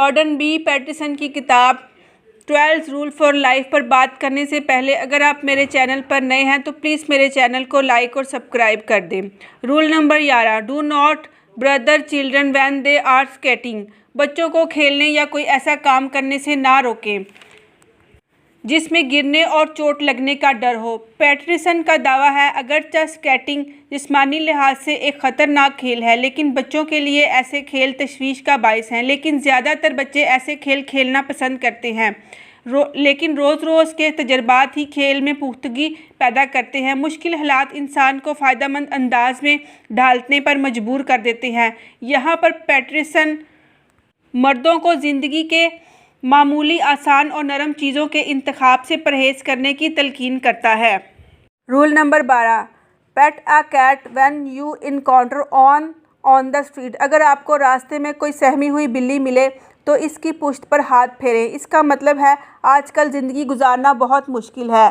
Jordan be Pietersen کی کتاب 12 role for life پر بات کرنے سے پہلے اگر آپ میرے چینل پر نئے ہیں تو پلیز میرے چینل کو لائک اور سبسکرائب کر دیں۔ Roll number 11، do not bother children when they are skating. بچوں کو کھیلنے یا کوئی ایسا کام کرنے سے نہ روکیں جس میں گرنے اور چوٹ لگنے کا ڈر ہو۔ پیٹرسن کا دعویٰ ہے اگرچہ اسکیٹنگ جسمانی لحاظ سے ایک خطرناک کھیل ہے لیکن بچوں کے لیے ایسے کھیل تشویش کا باعث ہیں، لیکن زیادہ تر بچے ایسے کھیل کھیلنا پسند کرتے ہیں، لیکن روز روز کے تجربات ہی کھیل میں پختگی پیدا کرتے ہیں۔ مشکل حالات انسان کو فائدہ مند انداز میں ڈھالنے پر مجبور کر دیتے ہیں۔ یہاں پر پیٹرسن مردوں کو زندگی کے معمولی، آسان اور نرم چیزوں کے انتخاب سے پرہیز کرنے کی تلقین کرتا ہے۔ Roll number 12، pet a cat when you encounter on the street. اگر آپ کو راستے میں کوئی سہمی ہوئی بلی ملے تو اس کی پشت پر ہاتھ پھیریں۔ اس کا مطلب ہے آج کل زندگی گزارنا بہت مشکل ہے۔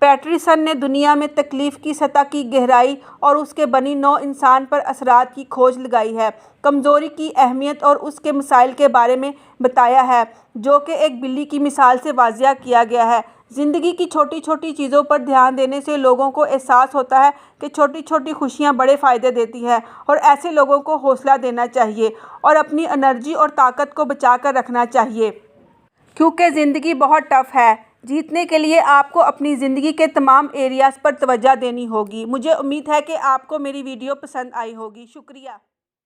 پیٹرسن نے دنیا میں تکلیف کی سطح کی گہرائی اور اس کے بنی نوع انسان پر اثرات کی کھوج لگائی ہے، کمزوری کی اہمیت اور اس کے مسائل کے بارے میں بتایا ہے، جو کہ ایک بلی کی مثال سے واضح کیا گیا ہے۔ زندگی کی چھوٹی چھوٹی چیزوں پر دھیان دینے سے لوگوں کو احساس ہوتا ہے کہ چھوٹی چھوٹی خوشیاں بڑے فائدے دیتی ہیں اور ایسے لوگوں کو حوصلہ دینا چاہیے اور اپنی انرجی اور طاقت کو بچا کر رکھنا چاہیے، کیونکہ زندگی بہت ٹف ہے۔ جیتنے کے لیے آپ کو اپنی زندگی کے تمام ایریاز پر توجہ دینی ہوگی۔ مجھے امید ہے کہ آپ کو میری ویڈیو پسند آئی ہوگی۔ شکریہ۔